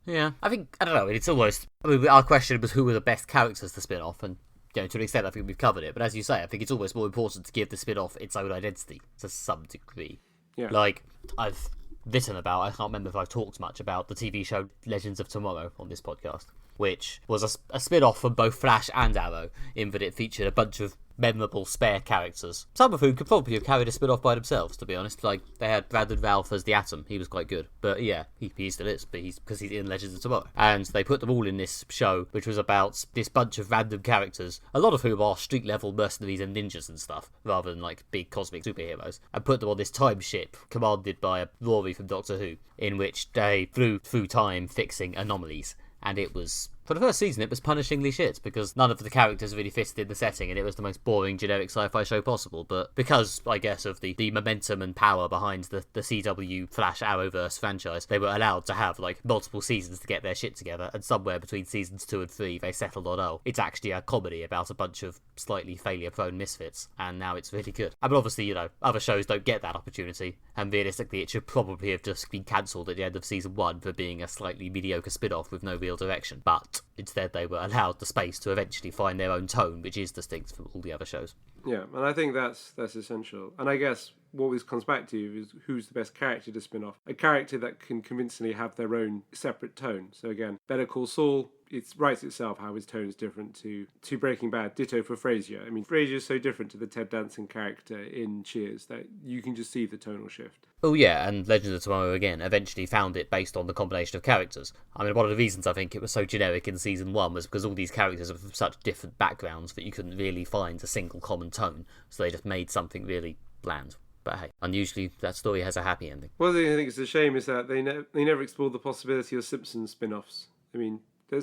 Yeah, I don't know. It's almost. I mean, our question was who were the best characters to spin off, and to an extent, I think we've covered it. But as you say, I think it's almost more important to give the spin off its own identity to some degree. Yeah. Like I've written about, I can't remember if I've talked much about the TV show Legends of Tomorrow on this podcast, which was a spin-off from both Flash and Arrow, in that it featured a bunch of memorable spare characters, some of whom could probably have carried a spin-off by themselves, to be honest. Like, they had Brandon Ralph as the Atom. He was quite good. But yeah, he still is, but because he's in Legends of Tomorrow. And they put them all in this show, which was about this bunch of random characters, a lot of whom are street-level mercenaries and ninjas and stuff, rather than, like, big cosmic superheroes, and put them on this time ship commanded by Rory from Doctor Who, in which they flew through time fixing anomalies. And it was For the first season, it was punishingly shit, because none of the characters really fitted in the setting, and it was the most boring, generic sci-fi show possible. But because, I guess, of the momentum and power behind the CW Flash Arrowverse franchise, they were allowed to have, like, multiple seasons to get their shit together, and somewhere between seasons 2 and 3, they settled on, oh, it's actually a comedy about a bunch of slightly failure-prone misfits, and now it's really good. But obviously, you know, other shows don't get that opportunity, and realistically, it should probably have just been cancelled at the end of season 1 for being a slightly mediocre spin-off with no real direction. But instead, they were allowed the space to eventually find their own tone, which is distinct from all the other shows. Yeah, and I think that's essential. And I guess what this comes back to is who's the best character to spin off. A character that can convincingly have their own separate tone. So again, Better Call Saul, it writes itself how his tone is different to Breaking Bad. Ditto for Frasier. I mean, Frasier is so different to the Ted Danson character in Cheers that you can just see the tonal shift. Oh yeah, and Legends of Tomorrow again eventually found it based on the combination of characters. I mean, one of the reasons I think it was so generic in season 1 was because all these characters are from such different backgrounds that you couldn't really find a single common tone, so they just made something really bland. But hey, unusually that story has a happy ending. One thing I think is a shame is that they never explored the possibility of Simpsons spin-offs. I mean, I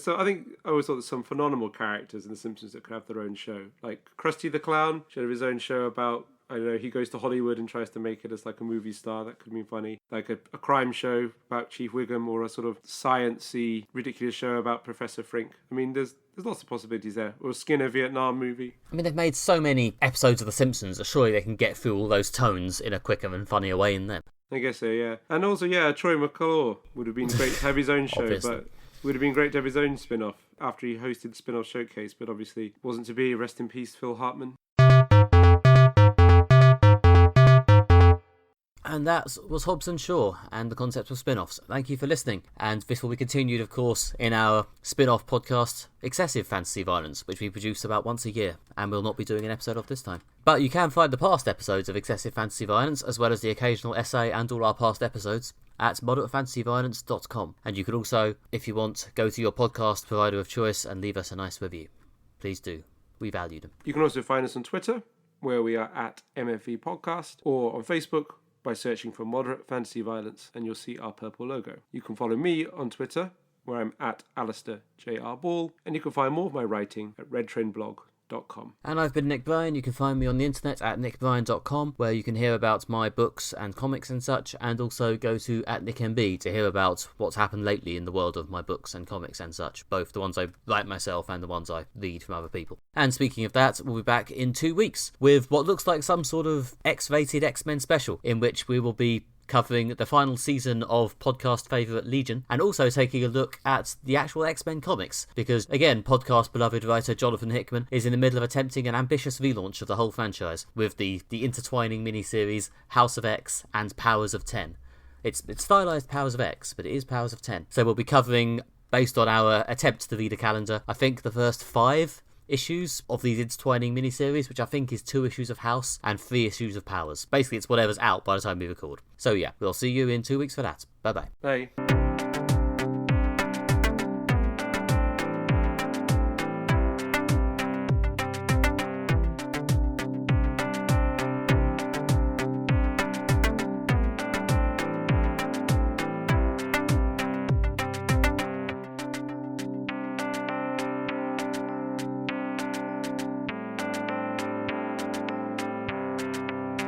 always thought there's some phenomenal characters in The Simpsons that could have their own show. Like Krusty the Clown should have his own show about, I don't know, he goes to Hollywood and tries to make it as like a movie star. That could be funny. Like a crime show about Chief Wiggum, or a sort of science-y, ridiculous show about Professor Frink. I mean, there's lots of possibilities there. Or a Skinner Vietnam movie. I mean, they've made so many episodes of The Simpsons that surely they can get through all those tones in a quicker and funnier way in them. I guess so, yeah. And also, yeah, Troy McClure would have been great to have his own show, but would have been great to have his own spin-off after he hosted the spin-off showcase, but obviously wasn't to be. Rest in peace, Phil Hartman. And that was Hobbs and Shaw and the concept of spin-offs. Thank you for listening. And this will be continued, of course, in our spin-off podcast, Excessive Fantasy Violence, which we produce about once a year, and we'll not be doing an episode of this time. But you can find the past episodes of Excessive Fantasy Violence, as well as the occasional essay and all our past episodes, at moderatfantasyviolence.com. And you can also, if you want, go to your podcast provider of choice and leave us a nice review. Please do. We value them. You can also find us on Twitter, where we are at MFV Podcast, or on Facebook, by searching for Moderate Fantasy Violence, and you'll see our purple logo. You can follow me on Twitter, where I'm at Alistair J.R. Ball, and you can find more of my writing at redtrainblog.com. And I've been Nick Bryan. You can find me on the internet at nickbryan.com, where you can hear about my books and comics and such, and also go to at nickmb to hear about what's happened lately in the world of my books and comics and such, both the ones I write myself and the ones I read from other people. And speaking of that, we'll be back in 2 weeks with what looks like some sort of X-rated X-Men special, in which we will be covering the final season of podcast favourite Legion, and also taking a look at the actual X-Men comics, because, again, podcast beloved writer Jonathan Hickman is in the middle of attempting an ambitious relaunch of the whole franchise, with the intertwining miniseries House of X and Powers of 10. It's stylized Powers of X, but it is Powers of 10. So we'll be covering, based on our attempt to read a calendar, I think the first 5 issues of these intertwining miniseries, which I think is 2 issues of House and 3 issues of Powers. Basically, it's whatever's out by the time we record. So yeah, we'll see you in 2 weeks for that. Bye-bye. Bye.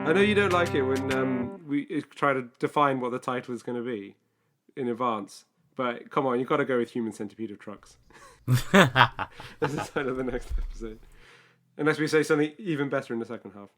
I know you don't like it when we try to define what the title is going to be in advance, but come on, you've got to go with Human Centipede of Trucks. That's the title of the next episode. Unless we say something even better in the second half.